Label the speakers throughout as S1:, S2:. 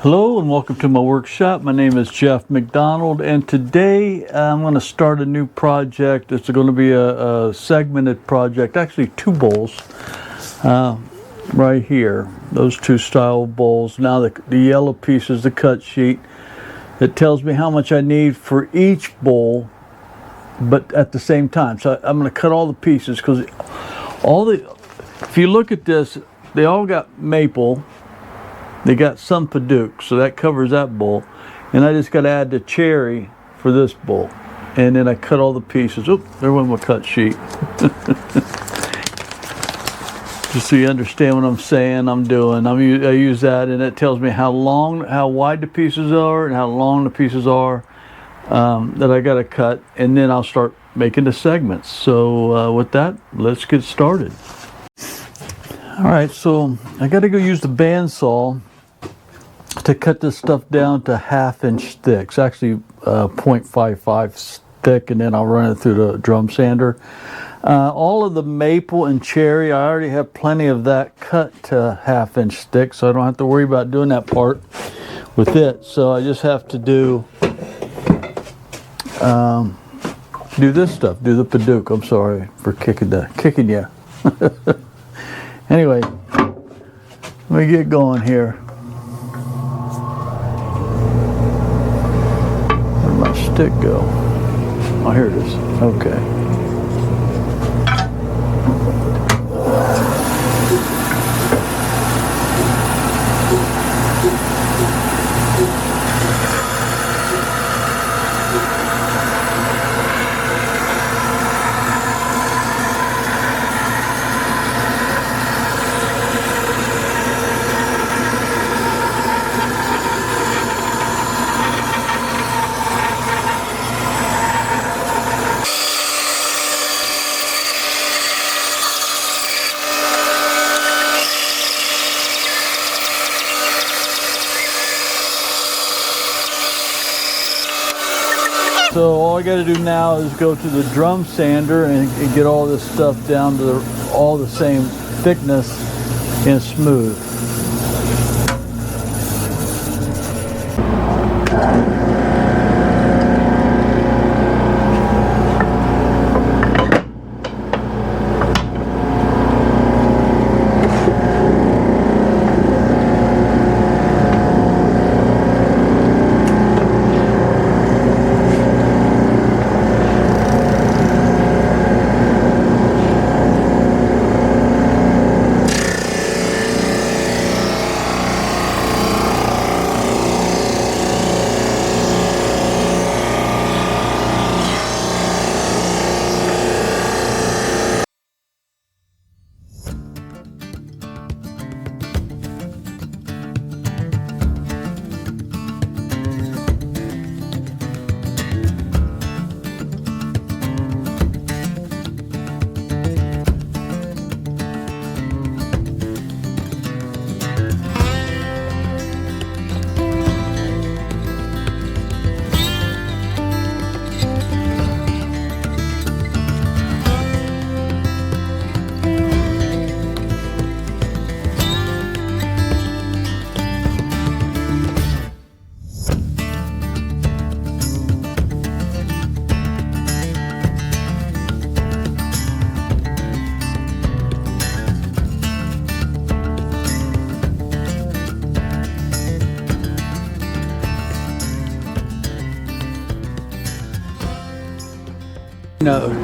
S1: Hello and welcome to my workshop. My name is Jeff McDonald, and today I'm going to start a new project. It's going to be a segmented project, actually two bowls right here. Those two style bowls. Now the yellow piece is the cut sheet. It tells me how much I need for each bowl, but at the same time. So I'm going to cut all the pieces because if you look at this, they all got maple. They got some padauk, so that covers that bowl. And I just got to add the cherry for this bowl. And then I cut all the pieces. Oop, there went my cut sheet. Just so you understand what I'm saying, I use that, and it tells me how wide the pieces are and how long the pieces are that I got to cut. And then I'll start making the segments. So with that, let's get started. All right, so I got to go use the bandsaw to cut this stuff down to 1/2 inch thick. It's actually 0.55 thick, and then I'll run it through the drum sander. All of the maple and cherry, I already have plenty of that cut to 1/2 inch thick, so I don't have to worry about doing that part with it. So I just have to do this stuff, do the padauk. I'm sorry for kicking you. Anyway, let me get going here. Where'd my stick go? Oh, here it is. Okay. So all I got to do now is go to the drum sander and get all this stuff down to all the same thickness and smooth.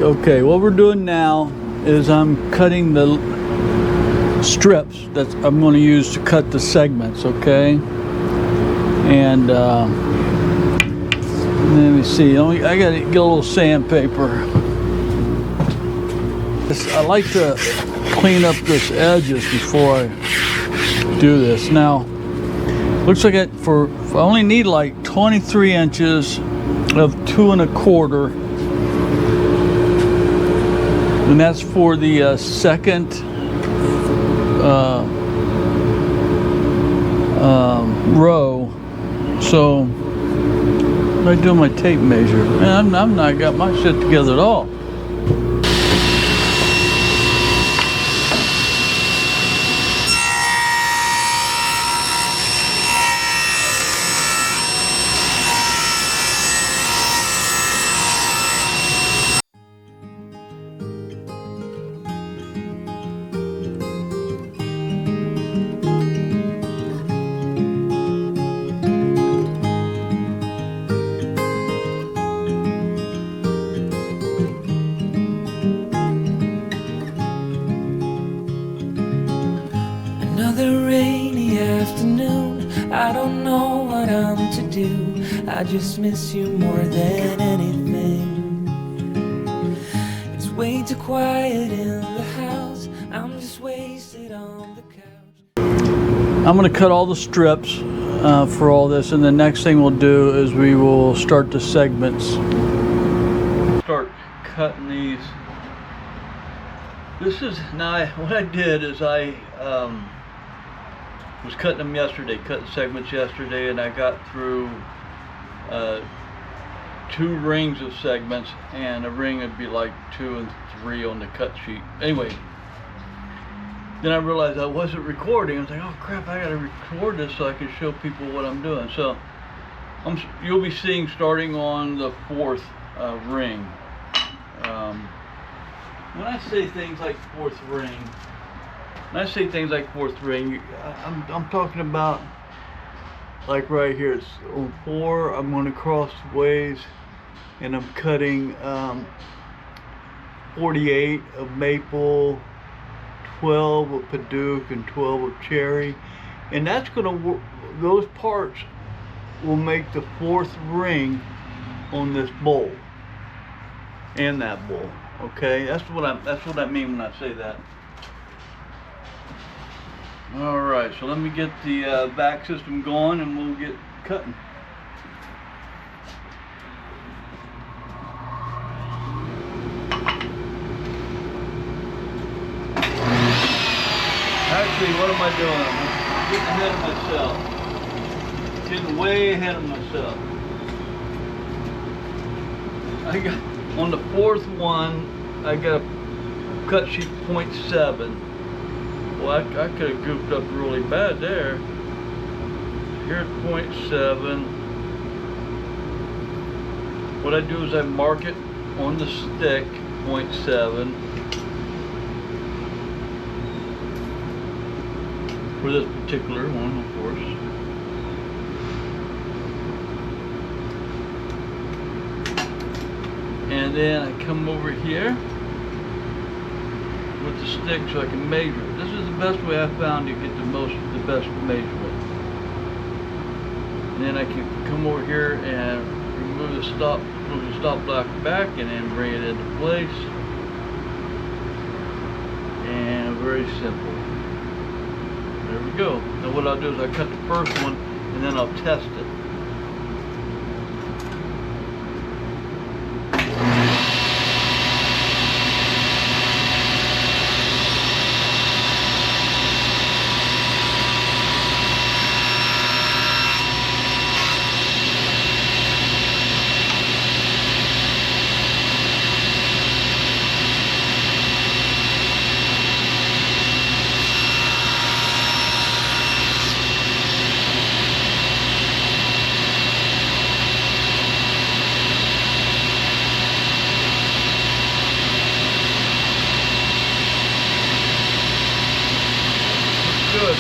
S1: Okay, what we're doing now is I'm cutting the strips that I'm going to use to cut the segments, okay? And let me see, I got to get a little sandpaper. I like to clean up this edges before I do this. Now, looks like I only need like 23 inches of 2 1/4. And that's for the second row. So I do my tape measure. Man, I'm not got my shit together at all.
S2: I don't know what I'm to do. I just miss you more than anything. It's way too quiet in the house. I'm just wasted on the couch.
S1: I'm going to cut all the strips for all this, and the next thing we'll do is we will start the segments. Start cutting these. This is now what I did is I was cutting them yesterday, cutting segments yesterday, and I got through 2 rings of segments, and a ring would be like 2 and 3 on the cut sheet. Anyway, then I realized I wasn't recording. I was like, oh crap, I gotta record this so I can show people what I'm doing. So you'll be seeing starting on the 4th ring. When I say things like 4th ring, I'm talking about like right here. It's on 4, I'm going to cross ways, and I'm cutting 48 of maple, 12 of padauk, and 12 of cherry, and that's going to work. Those parts will make the 4th ring on this bowl and that bowl. Okay, that's what I mean when I say that. All right, so let me get the back system going, and we'll get cutting. Actually, what am I doing? I'm getting ahead of myself. Getting way ahead of myself. I got on the 4th one, I got a cut sheet 0.7. Well, I could have goofed up really bad there. Here's 0.7. What I do is I mark it on the stick, 0.7. For this particular one, of course. And then I come over here with the stick so I can measure it. This is the best way I found to get the best measurement. And then I can come over here and move the stop block back, and then bring it into place. And very simple. There we go. Now what I'll do is I'll cut the first one, and then I'll test it. Good.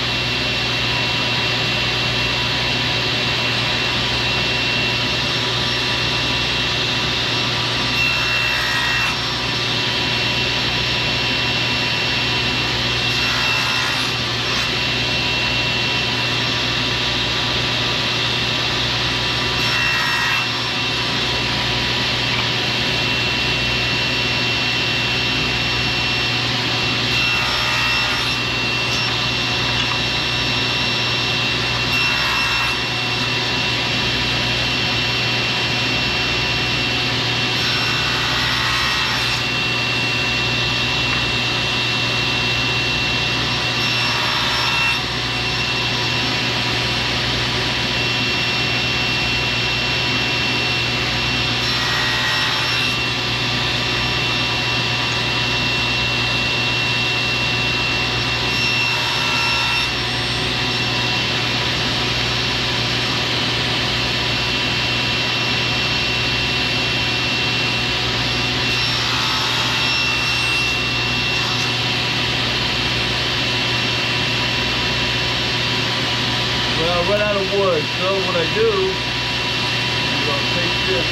S1: Run out of wood. So what I do is I'll take this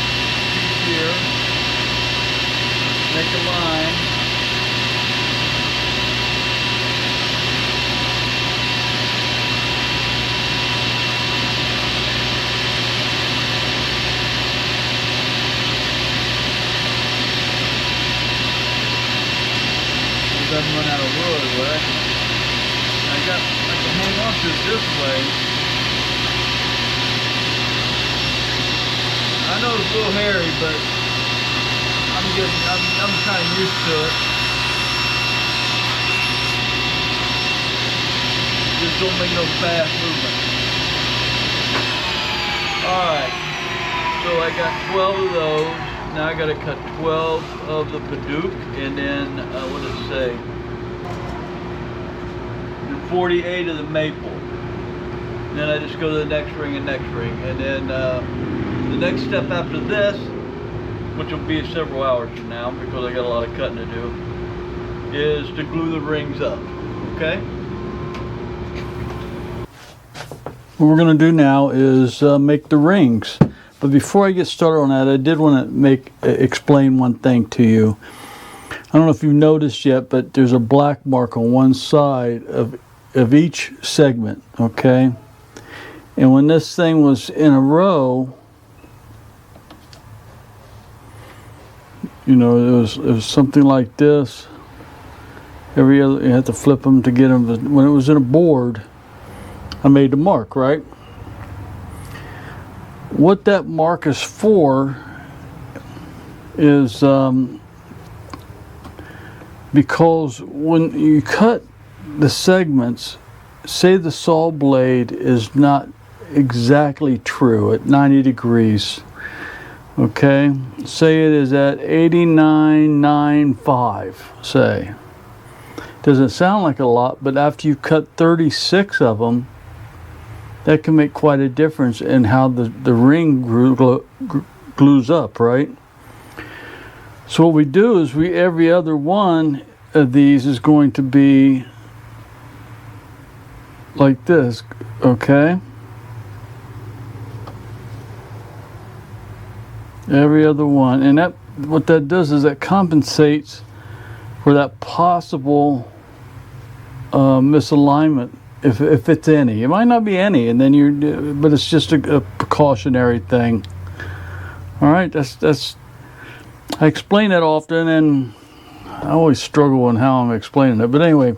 S1: piece here, make a line, coming out of wood, right? I can hang on to it this way. I know it's a little hairy, but I'm kind of used to it. Just don't make no fast movement. Alright, so I got 12 of those. Now I got to cut 12 of the padauk, and then, what does it say? And 48 of the maple. And then I just go to the next ring and next ring. And then the next step after this, which will be several hours from now because I got a lot of cutting to do, is to glue the rings up, okay? What we're going to do now is make the rings. But before I get started on that, I did want to explain one thing to you. I don't know if you've noticed yet, but there's a black mark on one side of each segment, okay? And when this thing was in a row, you know, it was something like this. Every other, you have to flip them to get them. When it was in a board, I made the mark, right? What that mark is for is because when you cut the segments, say the saw blade is not exactly true at 90 degrees, okay? Say it is at 89.95, say. Doesn't sound like a lot, but after you cut 36 of them, that can make quite a difference in how the ring glues up, right? So what we do is every other one of these is going to be like this, okay? Every other one. And that what that does is that compensates for that possible misalignment. If it's any, it might not be any, and then but it's just a precautionary thing. All right, that's. I explain it often, and I always struggle on how I'm explaining it. But anyway,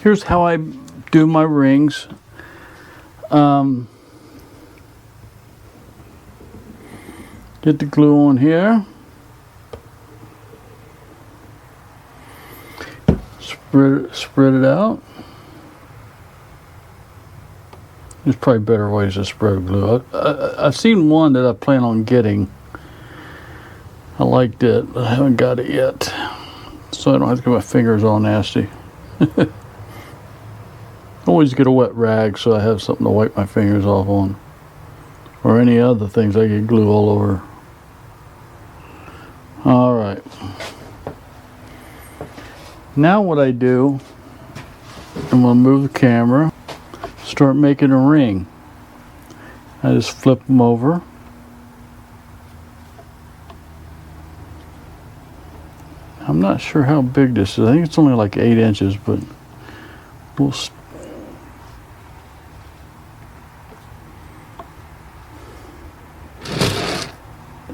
S1: here's how I do my rings. Get the glue on here. Spread it out. There's probably better ways to spread glue. I've seen one that I plan on getting. I liked it, but I haven't got it yet. So I don't have to get my fingers all nasty. Always get a wet rag so I have something to wipe my fingers off on. Or any other things I get glue all over. Alright. Now what I do, I'm going to move the camera. Start making a ring. I just flip them over. I'm not sure how big this is. I think it's only like 8 inches, but we'll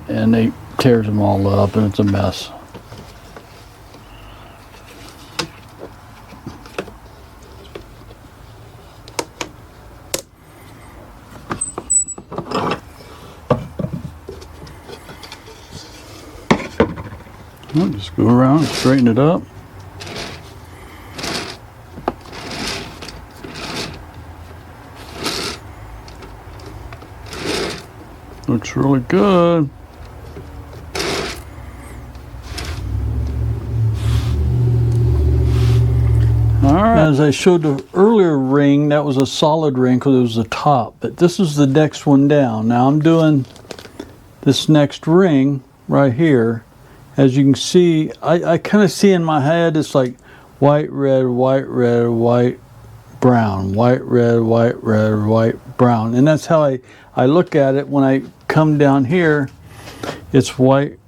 S1: and they tears them all up, and it's a mess. I'll just go around and straighten it up. Looks really good. Alright, as I showed the earlier ring, that was a solid ring because it was the top, but this is the next one down. Now I'm doing this next ring right here. As you can see, I kind of see in my head, it's like white, red, white, red, white, brown, white, red, white, red, white, brown. And that's how I look at it when I come down here. It's white,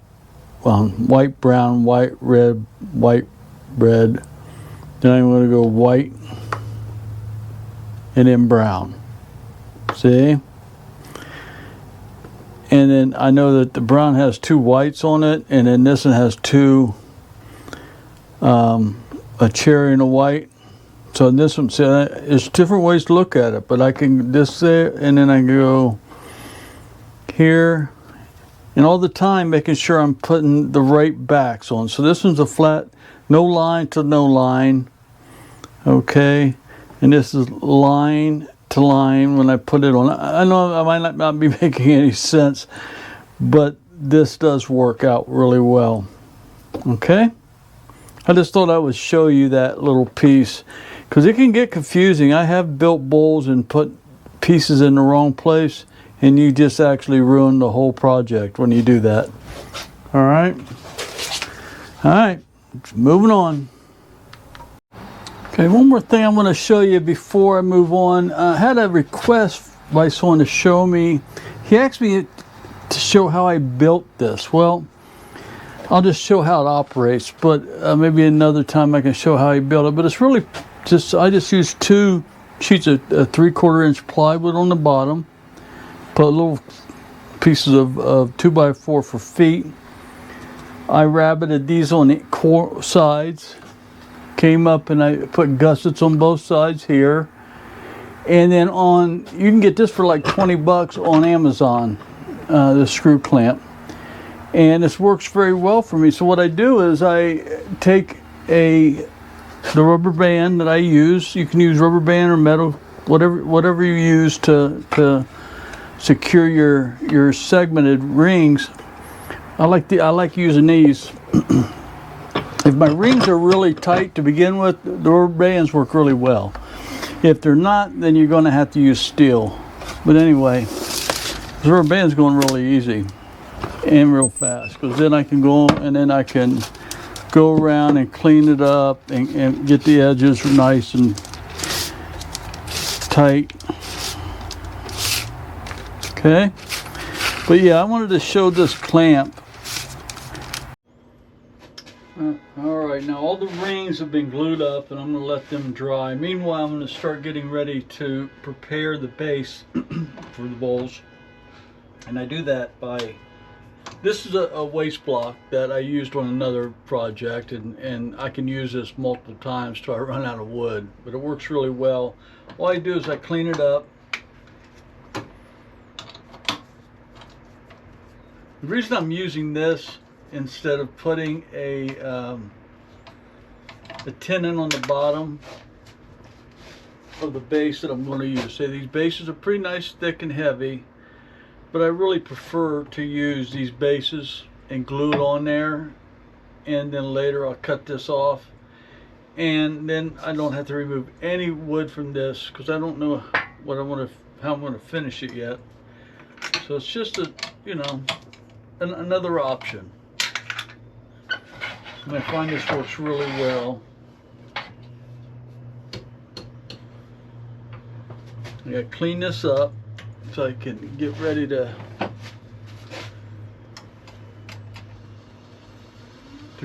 S1: white, brown, white, red, white, red. Then I'm going to go white and then brown. See? And then I know that the brown has 2 whites on it, and then this one has 2 of a cherry and a white. So this one, there's different ways to look at it, but I can this there, and then I can go here, and all the time making sure I'm putting the right backs on. So this one's a flat, no line to no line, okay, and this is line to line when I put it on. I know I might not be making any sense, but this does work out really well. Okay, I just thought I would show you that little piece because it can get confusing. I have built bowls and put pieces in the wrong place, and you just actually ruin the whole project when you do that. All right, moving on. Okay, one more thing I want to show you before I move on. I had a request by someone to show me. He asked me to show how I built this. Well, I'll just show how it operates, but maybe another time I can show how I built it. But it's really just, I just used 2 sheets of 3/4 inch plywood on the bottom, put little pieces of 2x4 for feet. I rabbited these on the sides, came up and I put gussets on both sides here. And then you can get this for like $20 on Amazon, the screw clamp. And this works very well for me. So what I do is I take the rubber band that I use. You can use rubber band or metal, whatever you use to secure your segmented rings. I like using these. If my rings are really tight to begin with, the rubber bands work really well. If they're not, then you're going to have to use steel. But anyway, the rubber band's going really easy and real fast, because then I can go and then I can go around and clean it up and get the edges nice and tight. Okay, but yeah, I wanted to show this clamp. All right, now all the rings have been glued up and I'm going to let them dry. Meanwhile, I'm going to start getting ready to prepare the base for the bowls. And I do that by, this is a waste block that I used on another project, and I can use this multiple times till I run out of wood, but it works really well. All I do is I clean it up. The reason I'm using this instead of putting a tenon on the bottom of the base that I'm going to use. See, these bases are pretty nice, thick and heavy, but I really prefer to use these bases and glue it on there, and then later I'll cut this off, and then I don't have to remove any wood from this because I don't know how I'm going to finish it yet. So it's just another option. And I find this works really well. I gotta clean this up so I can get ready to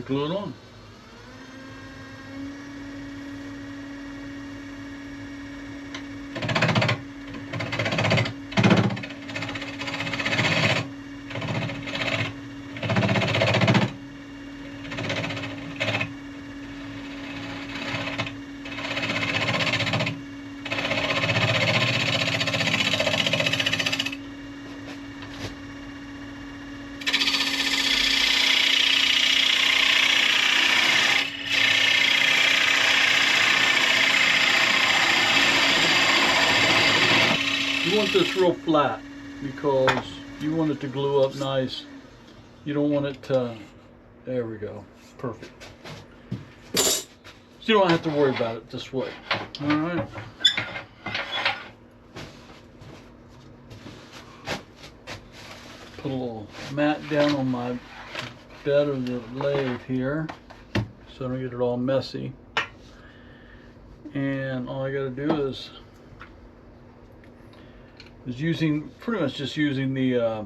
S1: glue it on. You want this real flat because you want it to glue up nice. You don't want it to, there we go, perfect. So you don't have to worry about it this way. All right. Put a little mat down on my bed of the lathe here so I don't get it all messy. And all I gotta do is pretty much just using the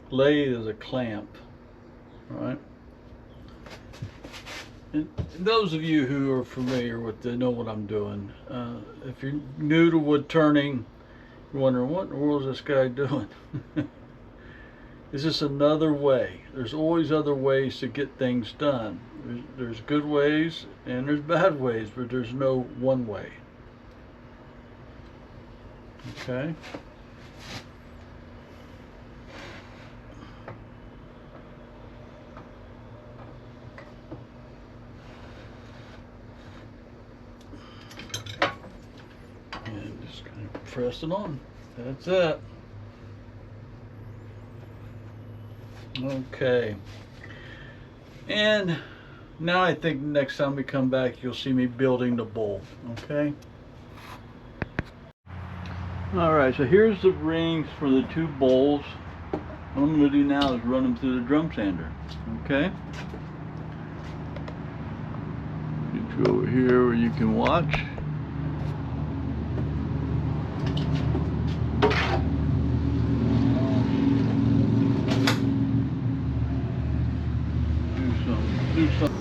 S1: lathe as a clamp, right? And those of you who are familiar with it know what I'm doing. If you're new to wood turning, you're wondering what in the world is this guy doing? It's just another way. There's always other ways to get things done. There's good ways and there's bad ways, but there's no one way. Okay. And just kind of press it on. That's it. Okay. And now I think next time we come back, you'll see me building the bowl. Okay. All right. So here's the rings for the two bowls. What I'm going to do now is run them through the drum sander. Okay. Get you over here where you can watch. Do some.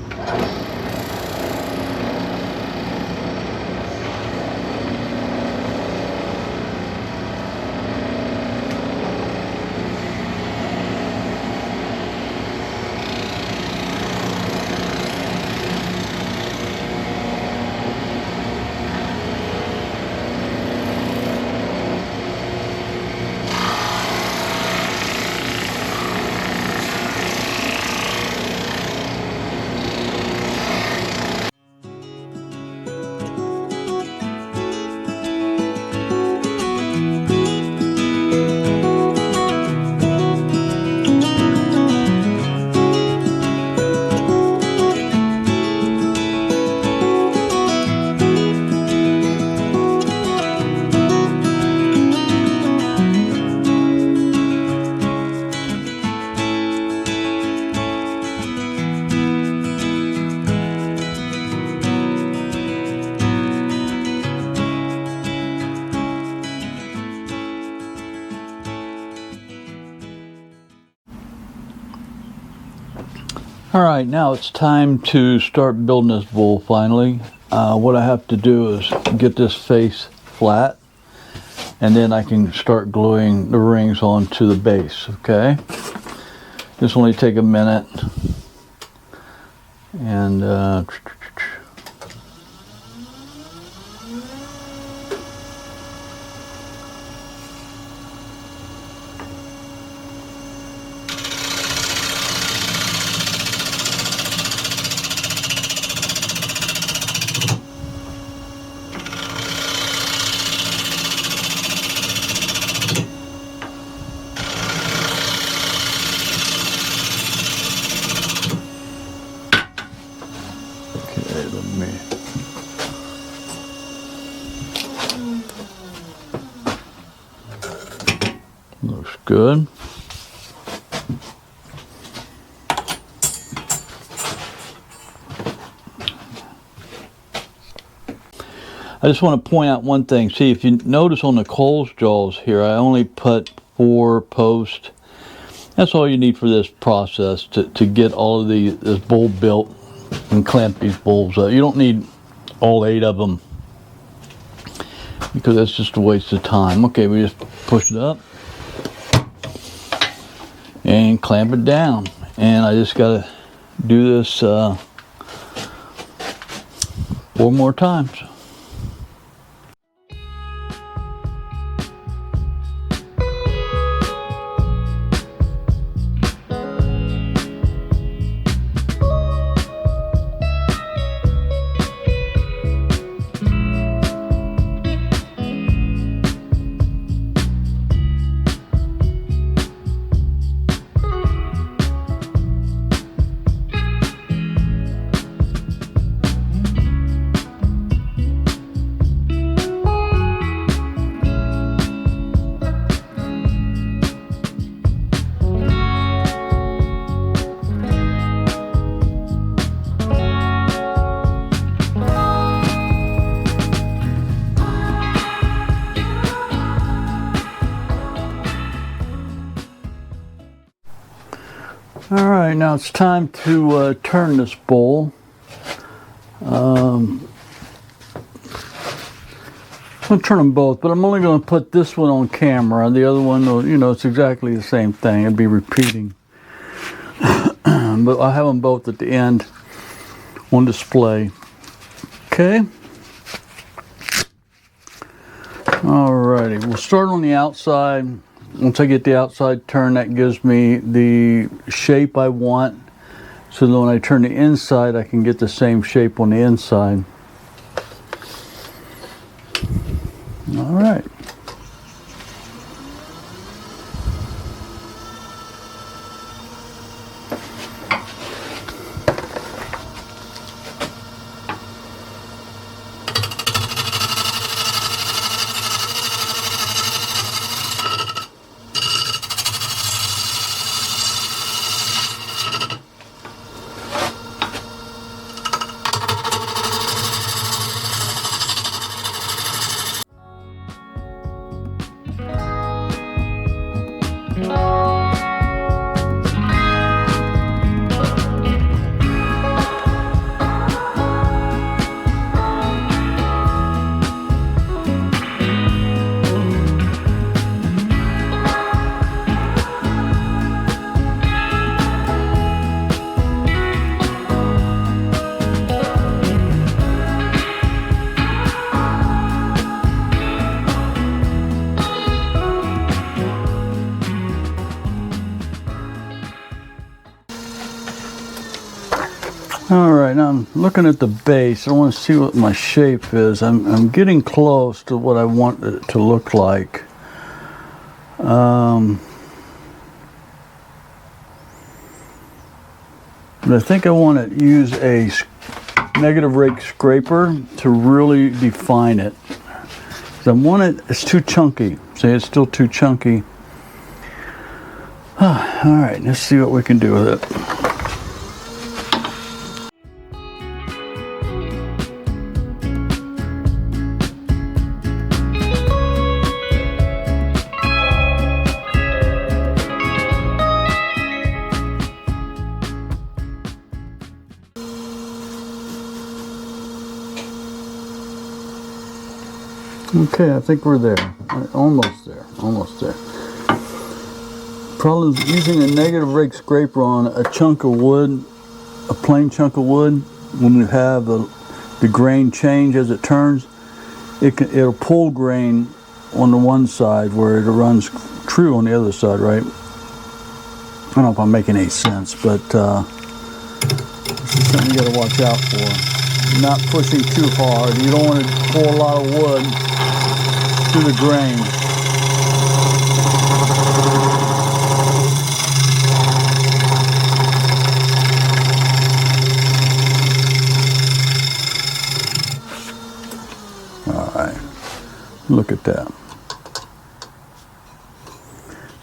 S1: All right, now it's time to start building this bowl finally. What I have to do is get this face flat, and then I can start gluing the rings onto the base, okay? This will only take a minute. And looks good. I just want to point out one thing. See, if you notice on the Coles jaws here, I only put 4 posts. That's all you need for this process to get all of this bowl built and clamp these bowls up. You don't need all 8 of them, because that's just a waste of time. Okay, we just push it up and clamp it down. And I just got to do this 4 more times. All right, now it's time to turn this bowl. I'm going to turn them both, but I'm only going to put this one on camera. The other one, you know, it's exactly the same thing. It'd be repeating. But I'll have them both at the end on display. Okay. Alrighty, we'll start on the outside. Once I get the outside turn, that gives me the shape I want. So that when I turn the inside, I can get the same shape on the inside. All right. All right, now I'm looking at the base. I want to see what my shape is. I'm getting close to what I want it to look like. But I think I want to use a negative rake scraper to really define it. I want it, it's too chunky. See, it's still too chunky. All right, let's see what we can do with it. Okay, I think we're there. Almost there. Almost there. Problem is using a negative rake scraper on a chunk of wood, a plain chunk of wood, when you have the grain change as it turns, it'll pull grain on the one side where it runs true on the other side, right? I don't know if I'm making any sense, but this is something you got to watch out for. Not pushing too hard. You don't want to pull a lot of wood through the grain. All right, look at that.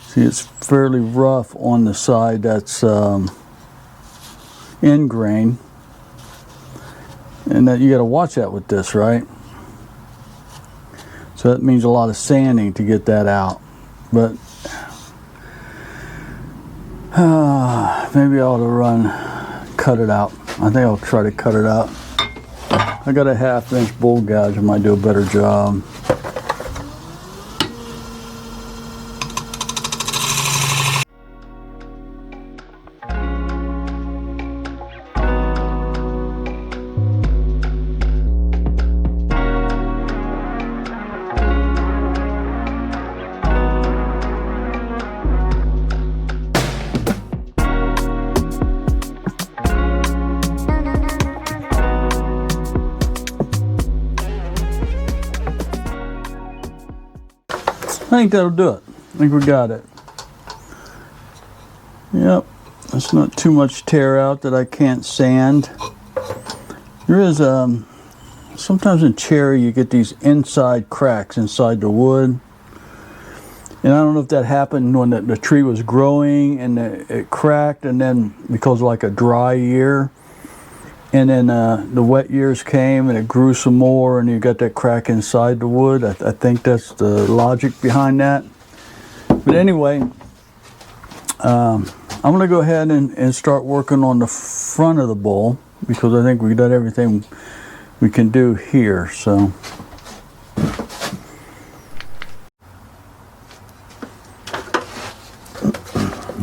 S1: See, it's fairly rough on the side that's in grain, and that you got to watch that with this, right? So that means a lot of sanding to get that out. But maybe I ought to cut it out. I think I'll try to cut it out. I got a 1/2 inch bull gouge. I might do a better job. I think that'll do it. I think we got it. Yep, that's not too much tear out that I can't sand. There is sometimes in cherry you get these inside cracks inside the wood, and I don't know if that happened when the tree was growing and it cracked, and then because of like a dry year, and then the wet years came and it grew some more and you got that crack inside the wood. I think that's the logic behind that. But anyway, I'm going to go ahead and start working on the front of the bowl, because I think we got everything we can do here. So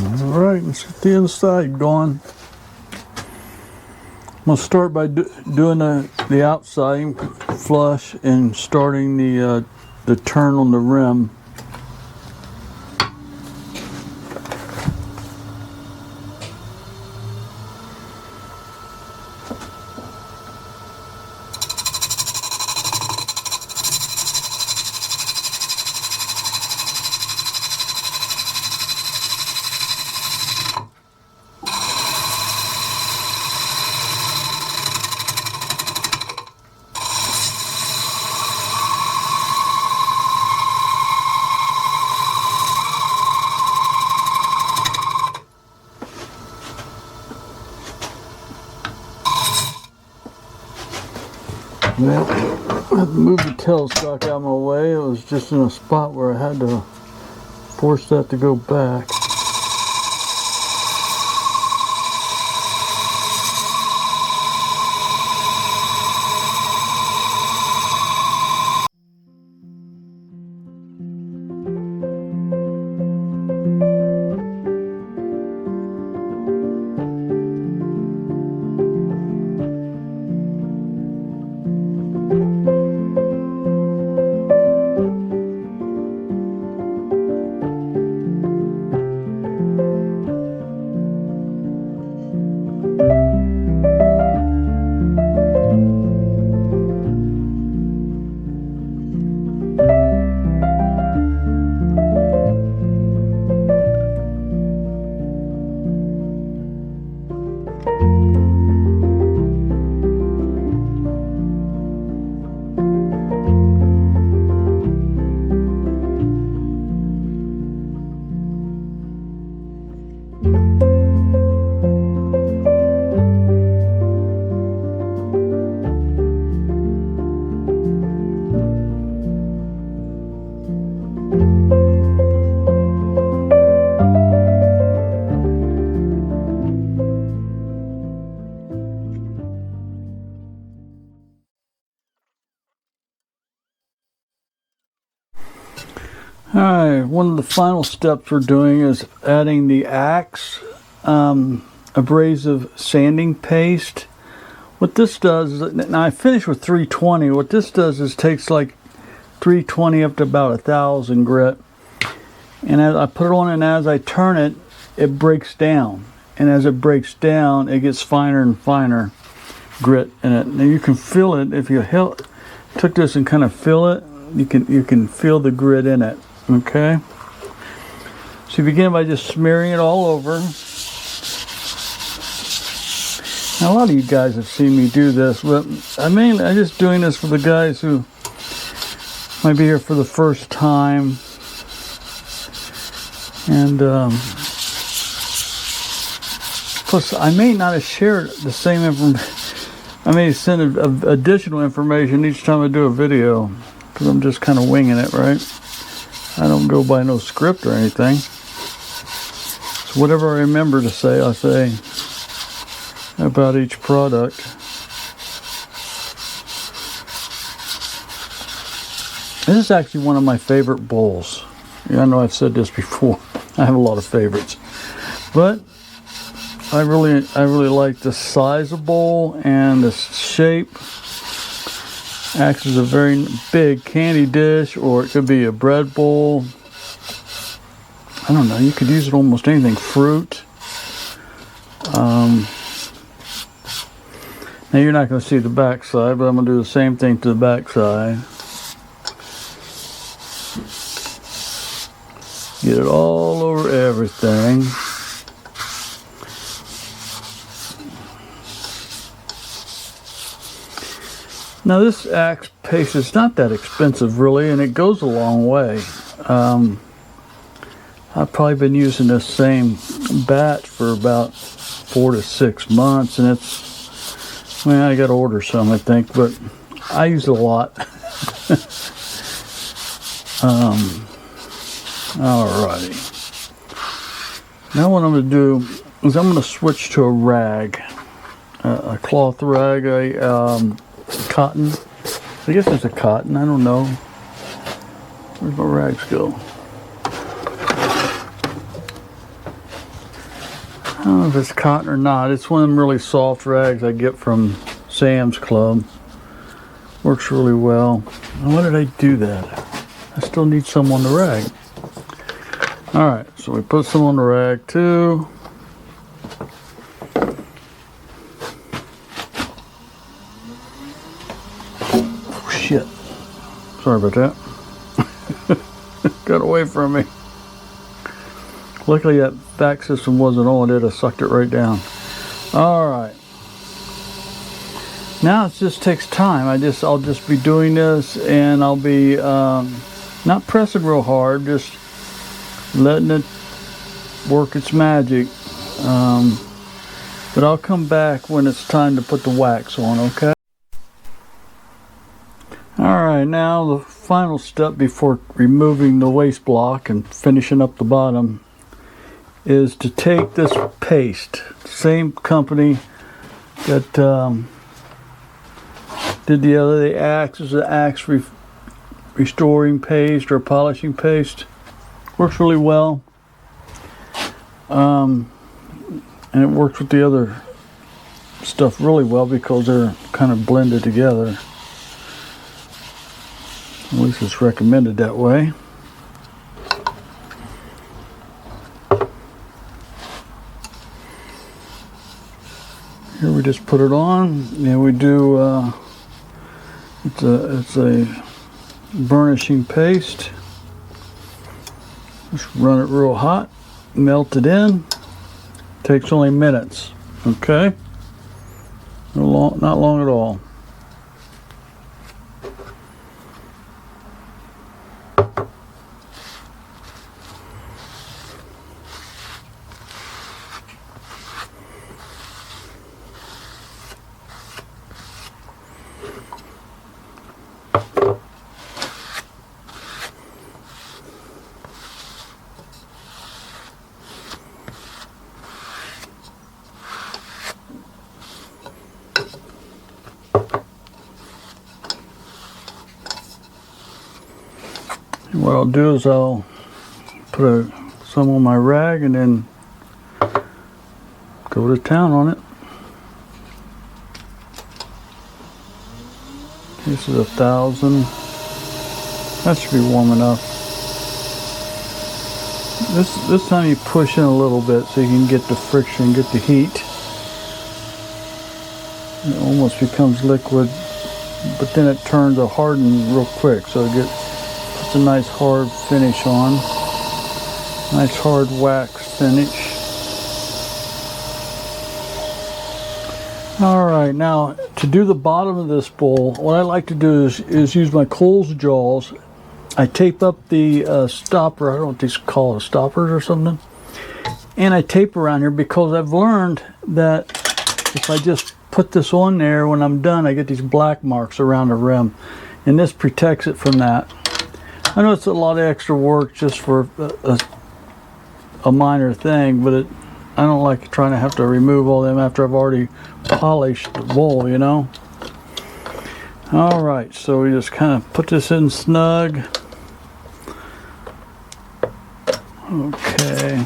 S1: Alright, let's get the inside going. I'm going to start by doing the outside flush and starting the turn on the rim. Well, I had to move the tailstock out of my way. It was just in a spot where I had to force that to go back. Alright, one of the final steps we're doing is adding the axe abrasive sanding paste. What this does is, now I finished with 320, what this does is takes like 320 up to about 1,000 grit, and as I put it on and as I turn it, it breaks down, and as it breaks down it gets finer and finer grit in it. Now you can feel it if you took this and kind of feel it, you can feel the grit in it. Okay, so you begin by just smearing it all over. Now a lot of you guys have seen me do this, but I'm just doing this for the guys who might be here for the first time, and plus I may not have shared the same information. I may send additional information each time I do a video, because I'm just kind of winging it, right? I don't go by no script or anything. So whatever I remember to say, I say about each product. This is actually one of my favorite bowls. Yeah, I know I've said this before. I have a lot of favorites, but I really like the size of bowl and the shape. Axe is a very big candy dish, or it could be a bread bowl. I don't know, you could use it almost anything. Fruit. Now you're not going to see the back side, but I'm going to do the same thing to the back side. Get it all over everything. Now this axe paste is not that expensive really, and it goes a long way. I've probably been using this same batch for about 4 to 6 months, and it's, well, I got to order some I think, but I use it a lot. Alrighty. Now what I'm going to do is I'm going to switch to a rag, a cloth rag, cotton. I guess it's a cotton. I don't know. Where'd my rags go? don't know if it's cotton or not. It's one of them really soft rags I get from Sam's Club. Works really well. And why did I do that? I still need some on the rag. Alright, so we put some on the rag too. Oh, shit. Sorry about that. Got away from me. Luckily that back system wasn't on it. I sucked it right down. Alright. Now it just takes time. I'll just be doing this, and I'll be not pressing real hard, just letting it work its magic. But I'll come back when it's time to put the wax on, okay? Alright, now the final step before removing the waste block and finishing up the bottom is to take this paste. Same company that did the other, the Axe is the Axe restoring paste or polishing paste. Works really well. And it works with the other stuff really well because they're kind of blended together. At least it's recommended that way. Here we just put it on, and we do it's a burnishing paste. Just run it real hot, melt it in. Takes only minutes. Okay, not long at all. What I'll do is I'll put some on my rag and then go to town on it. This is 1,000. That should be warm enough. This time you push in a little bit so you can get the friction, get the heat. It almost becomes liquid, but then it turns to harden real quick, so it puts a nice hard finish on. Nice hard wax finish. Alright, now to do the bottom of this bowl, what I like to do is use my Coles jaws. I tape up the stopper, I don't know what these call it, stoppers or something. And I tape around here because I've learned that if I just put this on there, when I'm done, I get these black marks around the rim. And this protects it from that. I know it's a lot of extra work just for a minor thing, but I don't like trying to have to remove all them after I've already polished the bowl, you know. Alright, so we just kind of put this in snug. Okay.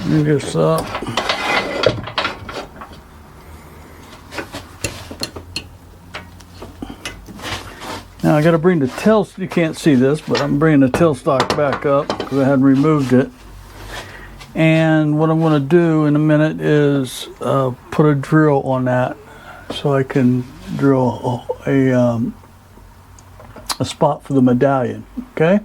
S1: Move this up. Now I got to bring the tail, you can't see this, but I'm bringing the tailstock back up because I hadn't removed it. And what I'm going to do in a minute is put a drill on that so I can drill a spot for the medallion, okay?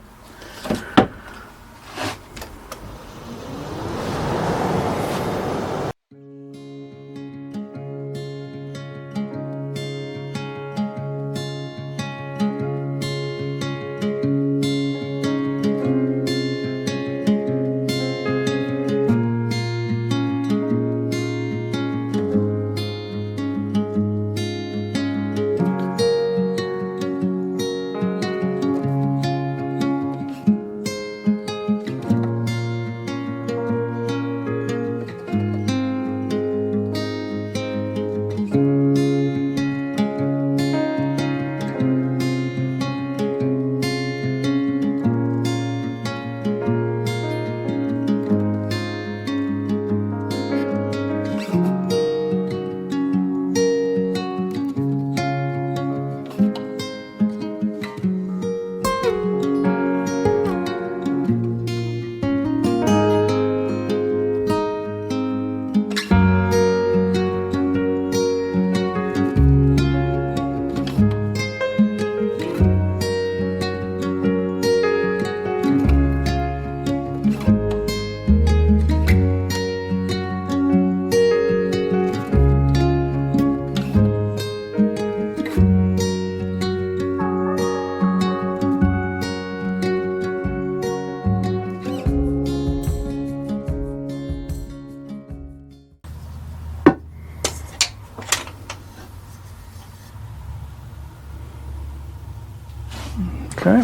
S1: Okay.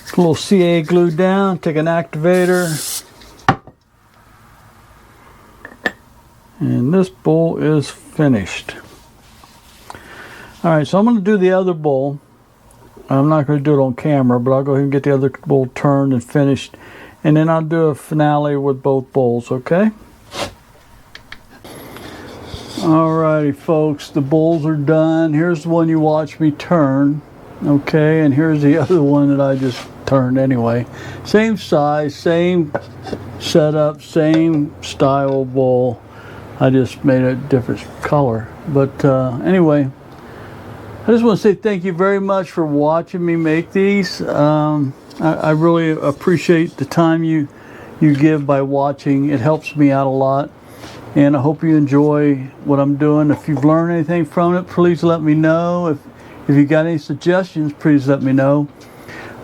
S1: A little CA glue down, take an activator, and this bowl is finished. Alright, so I'm going to do the other bowl. I'm not going to do it on camera, but I'll go ahead and get the other bowl turned and finished, and then I'll do a finale with both bowls, okay? Alrighty folks, the bowls are done. Here's the one you watched me turn, okay, and here's the other one that I just turned anyway. Same size, same setup, same style bowl. I just made a different color. But anyway, I just want to say thank you very much for watching me make these. I really appreciate the time you give by watching. It helps me out a lot. And I hope you enjoy what I'm doing. If you've learned anything from it, please let me know. If you got any suggestions, please let me know.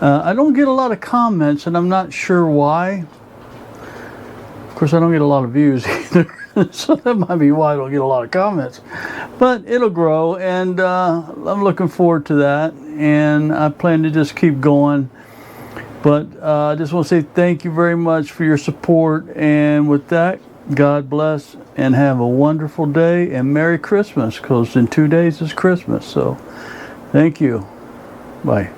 S1: I don't get a lot of comments, and I'm not sure why. Of course, I don't get a lot of views either, so that might be why I don't get a lot of comments. But it'll grow, and I'm looking forward to that, and I plan to just keep going. But I just want to say thank you very much for your support, and with that, God bless, and have a wonderful day, and Merry Christmas, because in 2 days is Christmas. So thank you. Bye.